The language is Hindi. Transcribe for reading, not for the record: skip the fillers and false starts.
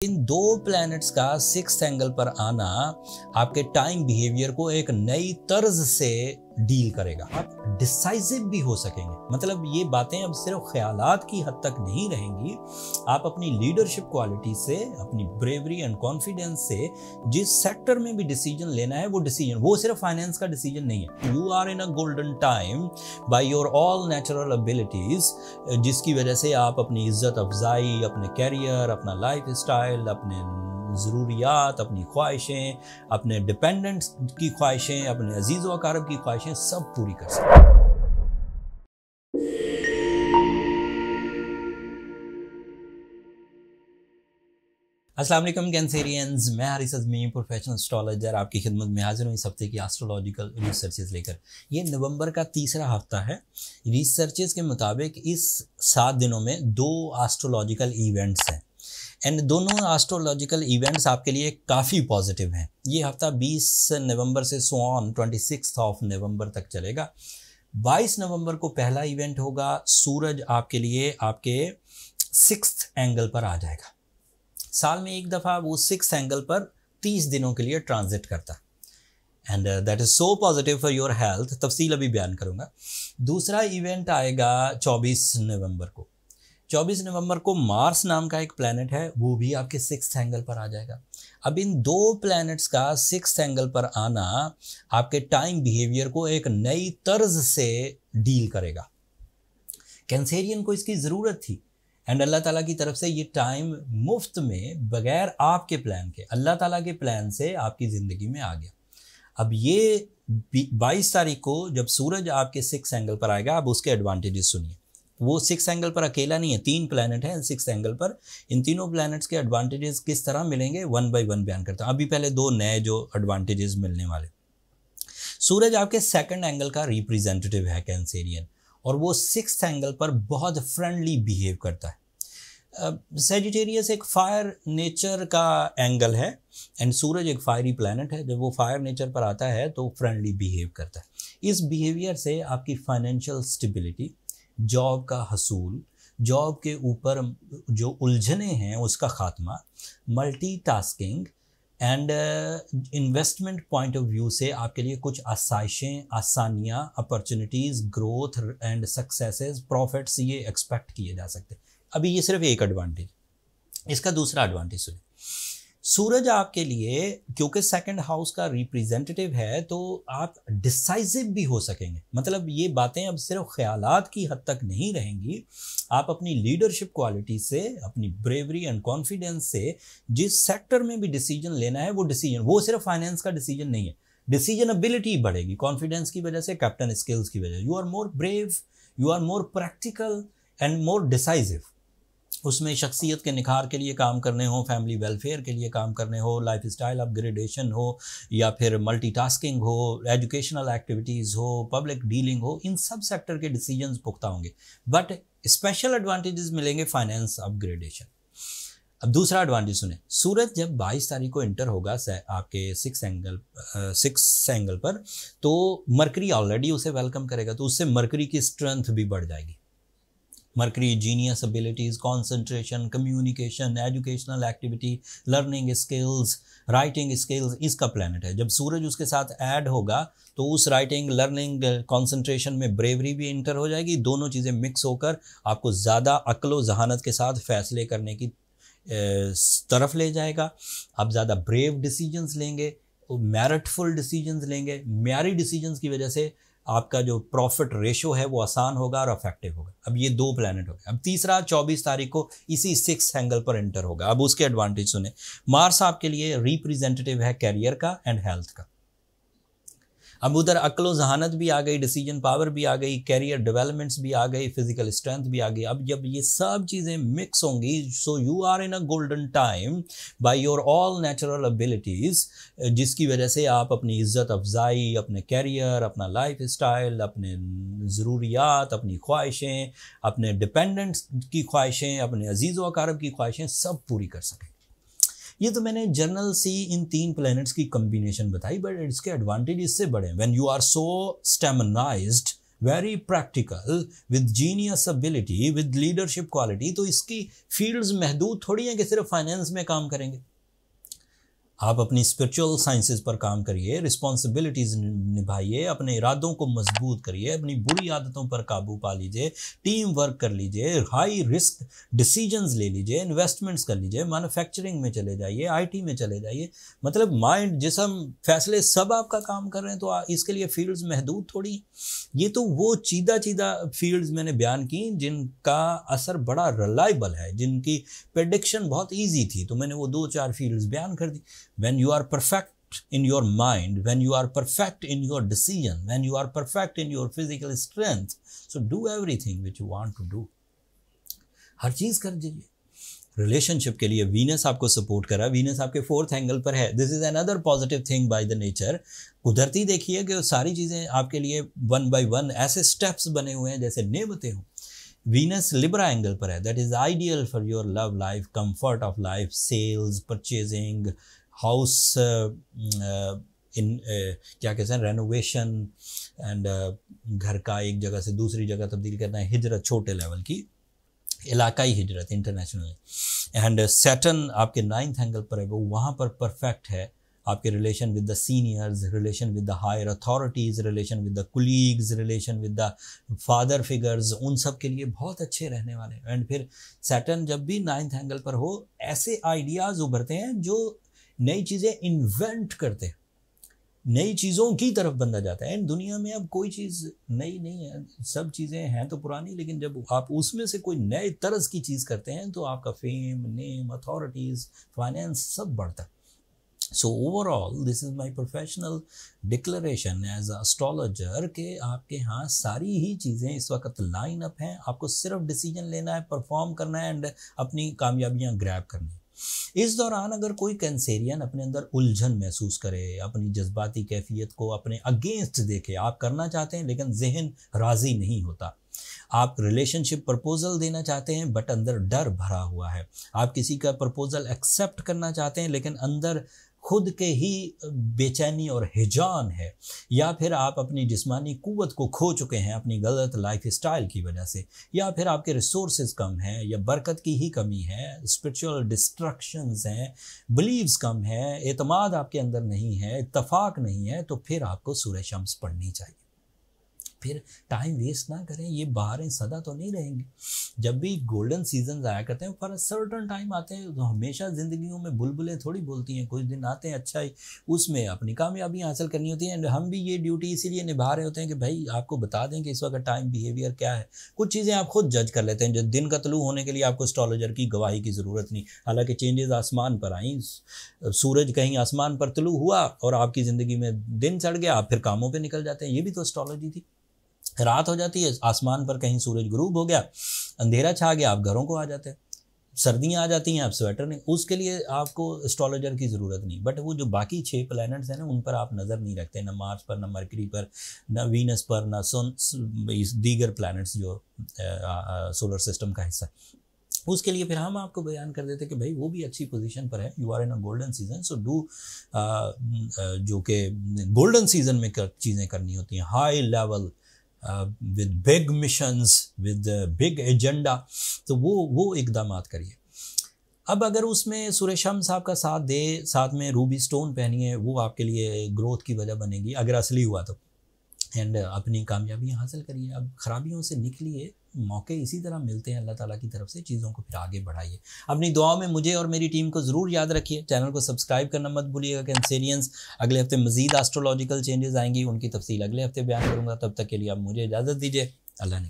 इन दो प्लैनेट्स का सिक्स्थ एंगल पर आना आपके टाइम बिहेवियर को एक नई तर्ज से डील करेगा। आप डिसाइसिव भी हो सकेंगे। मतलब ये बातें अब सिर्फ ख्यालात की हद तक नहीं रहेंगी। आप अपनी लीडरशिप क्वालिटी से, अपनी ब्रेवरी एंड कॉन्फिडेंस से जिस सेक्टर में भी डिसीजन लेना है वो सिर्फ फाइनेंस का डिसीजन नहीं है। You are in a golden time by your all natural abilities, जिसकी वजह से आप अपनी इज्जत अफजाई, अपने कैरियर, अपना लाइफ स्टाइल, अपने ज़रूरियात, अपनी ख्वाहिशें, अपने डिपेंडेंट्स की ख्वाहिशें, अपने अजीज़ व अकारब की ख्वाहिशें सब पूरी कर सकते हैं। अस्सलाम वालेकुम कैंसेरियंस, मैं हारिस अज़मी, प्रोफेशनल एस्ट्रोलॉजर, आपकी खिदमत में हाजिर हूँ इस हफ्ते की एस्ट्रोलॉजिकल रिसर्चेस लेकर। ये नवंबर का तीसरा हफ्ता है। रिसर्चेस के मुताबिक इस 7 दिनों में 2 एस्ट्रोलॉजिकल इवेंट्स हैं एंड दोनों एस्ट्रोलॉजिकल इवेंट्स आपके लिए काफ़ी पॉजिटिव हैं। ये हफ्ता 20 नवंबर से 26 नवंबर तक चलेगा। 22 नवंबर को पहला इवेंट होगा। सूरज आपके लिए आपके 6th एंगल पर आ जाएगा। साल में एक दफ़ा वो 6th एंगल पर 30 दिनों के लिए ट्रांजिट करता है and that is so positive for your health. तफसील अभी बयान करूँगा। दूसरा इवेंट आएगा 24 नवंबर को। 24 नवंबर को मार्स नाम का एक प्लैनेट है, वो भी आपके 6th एंगल पर आ जाएगा। अब इन दो प्लैनेट्स का 6th एंगल पर आना आपके टाइम बिहेवियर को एक नई तर्ज से डील करेगा। कैंसेरियन को इसकी ज़रूरत थी एंड अल्लाह ताला की तरफ से ये टाइम मुफ्त में, बगैर आपके प्लान के, अल्लाह ताला के प्लान से आपकी ज़िंदगी में आ गया। अब ये 22 तारीख को जब सूरज आपके 6th एंगल पर आएगा, अब उसके एडवांटेजेस सुनिए। वो 6th एंगल पर अकेला नहीं है, 3 प्लैनेट हैं 6th एंगल पर। इन तीनों प्लैनेट्स के एडवांटेजेस किस तरह मिलेंगे, 1 बाय 1 बयान करता हूँ। अभी पहले 2 नए जो एडवांटेजेस मिलने वाले। सूरज आपके 2nd एंगल का रिप्रेजेंटेटिव है कैंसेरियन, और वो 6th एंगल पर बहुत फ्रेंडली बिहेव करता है। सेजिटेरियस एक फायर नेचर का एंगल है एंड सूरज एक फायरी प्लैनेट है। जब वो फायर नेचर पर आता है तो फ्रेंडली बिहेव करता है। इस बिहेवियर से आपकी फाइनेंशियल स्टेबिलिटी, जॉब का हसूल, जॉब के ऊपर जो उलझने हैं उसका खात्मा, multitasking and investment point of view से आपके लिए कुछ आसाइशें, आसानियाँ, opportunities, growth and successes, profits ये एक्सपेक्ट किए जा सकते हैं। अभी ये सिर्फ एक एडवांटेज। इसका दूसरा एडवांटेज सुनिए। सूरज आपके लिए क्योंकि 2nd हाउस का रिप्रेजेंटेटिव है तो आप डिसाइसिव भी हो सकेंगे। मतलब ये बातें अब सिर्फ ख्यालात की हद तक नहीं रहेंगी। आप अपनी लीडरशिप क्वालिटी से, अपनी ब्रेवरी एंड कॉन्फिडेंस से जिस सेक्टर में भी डिसीजन लेना है वो सिर्फ फाइनेंस का डिसीजन नहीं है। डिसीजन एबिलिटी बढ़ेगी कॉन्फिडेंस की वजह से, कैप्टन स्किल्स की वजह से। You are more brave, you are more practical and more decisive. उसमें शख्सियत के निखार के लिए काम करने हो, फैमिली वेलफेयर के लिए काम करने हो, लाइफ स्टाइल अपग्रेडेशन हो, या फिर मल्टीटास्किंग हो, एजुकेशनल एक्टिविटीज़ हो, पब्लिक डीलिंग हो, इन सब सेक्टर के डिसीजंस पुख्ता होंगे। बट स्पेशल एडवांटेजेस मिलेंगे फाइनेंस अपग्रेडेशन। अब दूसरा एडवांटेज सुने। सूरज जब 22 तारीख को इंटर होगा आपके 6th एंगल पर, तो मरकरी ऑलरेडी उसे वेलकम करेगा, तो उससे मरकरी की स्ट्रेंथ भी बढ़ जाएगी। Mercury genius abilities, concentration, communication, educational activity, learning skills, writing skills, इसका प्लैनेट है। जब सूरज उसके साथ ऐड होगा तो उस राइटिंग, लर्निंग, कंसंट्रेशन में ब्रेवरी भी इंटर हो जाएगी। दोनों चीज़ें मिक्स होकर आपको ज़्यादा अक्ल व जहानत के साथ फैसले करने की तरफ ले जाएगा। आप ज़्यादा ब्रेव डिसीजंस लेंगे, मेरिटफुल डिसीजंस लेंगे। म्यारी डिसीजंस की वजह से आपका जो प्रॉफिट रेशो है वो आसान होगा और इफेक्टिव होगा। अब ये 2 प्लैनेट हो गए। अब तीसरा 24 तारीख को इसी 6th एंगल पर एंटर होगा। अब उसके एडवांटेज सुने। मार्स आपके लिए रिप्रेजेंटेटिव है कैरियर का एंड हेल्थ का। अब उधर अक्ल जहानत भी आ गई, डिसीजन पावर भी आ गई, कैरियर डेवलपमेंट्स भी आ गई, फिजिकल स्ट्रेंथ भी आ गई। अब जब ये सब चीज़ें मिक्स होंगी, so you are in a golden time by your all natural abilities, जिसकी वजह से आप अपनी इज्जत अफजाई, अपने कैरियर, अपना लाइफ स्टाइल, अपने ज़रूरियात, अपनी ख्वाहिशें, अपने डिपेंडेंट्स की ख्वाहिशें, अपने अजीज़ व अकारब की ख्वाहिशें सब पूरी कर सकें। ये तो मैंने जनरल सी इन 3 प्लैनेट्स की कम्बिनेशन बताई, बट इसके एडवांटेज इससे बड़े हैं। When you are so staminized very practical, with genius ability, with leadership quality. तो इसकी फील्ड्स महदूद थोड़ी हैं कि सिर्फ फाइनेंस में काम करेंगे। आप अपनी स्पिरिचुअल साइंसेस पर काम करिए, रिस्पॉन्सिबिलिटीज निभाइए, अपने इरादों को मजबूत करिए, अपनी बुरी आदतों पर काबू पा लीजिए, टीम वर्क कर लीजिए, हाई रिस्क डिसीजंस ले लीजिए, इन्वेस्टमेंट्स कर लीजिए, मैन्युफैक्चरिंग में चले जाइए, आईटी में चले जाइए। मतलब माइंड, जिस्म, फैसले सब आपका काम कर रहे हैं, तो इसके लिए फील्ड्स महदूद थोड़ी। ये तो वो चीदा फील्ड्स मैंने बयान की जिनका असर बड़ा रिलायबल है, जिनकी प्रेडिक्शन बहुत ईजी थी, तो मैंने वो 2-4 फील्ड्स बयान कर दी। When you are perfect in your mind, when you are perfect in your decision, when you are perfect in your physical strength, so do everything which you want to do. हर चीज कर दीजिए। रिलेशनशिप के लिए वीनस आपको सपोर्ट कर रहा है, वीनस आपके 4th एंगल पर है। This is another positive thing by the nature. कुदरती देखिए कि सारी चीजें आपके लिए 1 by 1 ऐसे स्टेप्स बने हुए हैं जैसे नेमतें हों। वीनस लिब्रा एंगल पर है, that is ideal for your love life, comfort of life, sales, purchasing, house in क्या कहते हैं, रेनोवेशन एंड घर का एक जगह से दूसरी जगह तब्दील करना है, हिजरत, छोटे लेवल की इलाकाई हिजरत, इंटरनेशनल। एंड सैटर्न आपके 9th एंगल पर है, वो वहाँ पर परफेक्ट है। आपके relation with the seniors, relation with the higher authorities, relation with the colleagues, relation with the father figures, उन सब के लिए बहुत अच्छे रहने वाले हैं। एंड फिर सैटर्न जब भी 9th एंगल पर हो, ऐसे आइडियाज़ उभरते हैं जो नई चीज़ें इन्वेंट करते हैं, नई चीज़ों की तरफ बंदा जाता है। एंड दुनिया में अब कोई चीज़ नई नहीं है, सब चीज़ें हैं तो पुरानी, लेकिन जब आप उसमें से कोई नए तरज की चीज़ करते हैं तो आपका फेम, नेम, अथॉरिटीज़, फाइनेंस सब बढ़ता है। So overall this is my professional declaration as astrologer के आपके यहाँ सारी ही चीज़ें इस वक्त लाइन अप हैं। आपको सिर्फ डिसीजन लेना है, परफॉर्म करना है एंड अपनी कामयाबियाँ ग्रैब करनी है। इस दौरान अगर कोई कैंसेरियन अपने अंदर उलझन महसूस करे, अपनी जज्बाती कैफियत को अपने अगेंस्ट देखे, आप करना चाहते हैं लेकिन जहन राज़ी नहीं होता, आप रिलेशनशिप प्रपोजल देना चाहते हैं बट अंदर डर भरा हुआ है, आप किसी का प्रपोजल एक्सेप्ट करना चाहते हैं लेकिन अंदर खुद के ही बेचैनी और हिजान है, या फिर आप अपनी जिस्मानी कुव्वत को खो चुके हैं अपनी गलत लाइफ स्टाइल की वजह से, या फिर आपके रिसोर्सेज कम हैं, या बरकत की ही कमी है, स्पिरिचुअल डिस्ट्रक्शंस हैं, बिलीव्स कम है, एतमाद आपके अंदर नहीं है, इत्तफाक नहीं है, तो फिर आपको सूरह शम्स पढ़नी चाहिए। फिर टाइम वेस्ट ना करें, ये बहारें सदा तो नहीं रहेंगी। जब भी गोल्डन सीजन्स आया करते हैं फॉर अ सर्टन टाइम आते हैं, तो हमेशा ज़िंदगियों में बुलबुलें थोड़ी बोलती हैं, कुछ दिन आते हैं अच्छा ही, उसमें अपनी कामयाबी हासिल करनी होती है। एंड हम भी ये ड्यूटी इसीलिए निभा रहे होते हैं कि भाई आपको बता दें कि इस वक्त टाइम बिहेवियर क्या है। कुछ चीज़ें आप खुद जज कर लेते हैं, जो दिन का तलू होने के लिए आपको एस्ट्रोलॉजर की गवाही की ज़रूरत नहीं। हालांकि चेंजेस आसमान पर आई, सूरज कहीं आसमान पर तलू हुआ और आपकी ज़िंदगी में दिन चढ़ गया, आप फिर कामों पर निकल जाते हैं, ये भी तो एस्ट्रोलॉजी थी। रात हो जाती है, आसमान पर कहीं सूरज गुरूब हो गया, अंधेरा छा गया, आप घरों को आ जाते हैं, सर्दियाँ आ जाती हैं, आप स्वेटर नहीं, उसके लिए आपको एस्ट्रोलॉजर की ज़रूरत नहीं। बट वो जो बाकी 6 प्लैनेट्स हैं ना, उन पर आप नज़र नहीं रखते, ना मार्स पर, ना मरकरी पर, ना वीनस पर, ना सन, दीगर प्लैनेट्स जो सोलर सिस्टम का हिस्सा। उसके लिए फिर हम आपको बयान कर देते कि भाई वो भी अच्छी पोजीशन पर है, you are in a golden season, so do जो कि गोल्डन सीजन में चीज़ें करनी होती हैं, high level with big missions, with big agenda, तो वो इकदामात करिए। अब अगर उसमें सूरह शम्स आपका साथ दे, साथ में रूबी स्टोन पहनिए, वो आपके लिए ग्रोथ की वजह बनेगी अगर असली हुआ तो। एंड अपनी कामयाबी हासिल करिए। अब खराबियों से निकलिए, मौके इसी तरह मिलते हैं अल्लाह ताला की तरफ से, चीज़ों को फिर आगे बढ़ाइए। अपनी दुआओं में मुझे और मेरी टीम को ज़रूर याद रखिए। चैनल को सब्सक्राइब करना मत भूलिएगा। कैंसेरियंस, अगले हफ्ते मज़ीद एस्ट्रोलॉजिकल चेंजेस आएंगी, उनकी तफसील अगले हफ्ते बयान करूँगा। तब तक के लिए आप मुझे इजाज़त दीजिए। अल्लाह ने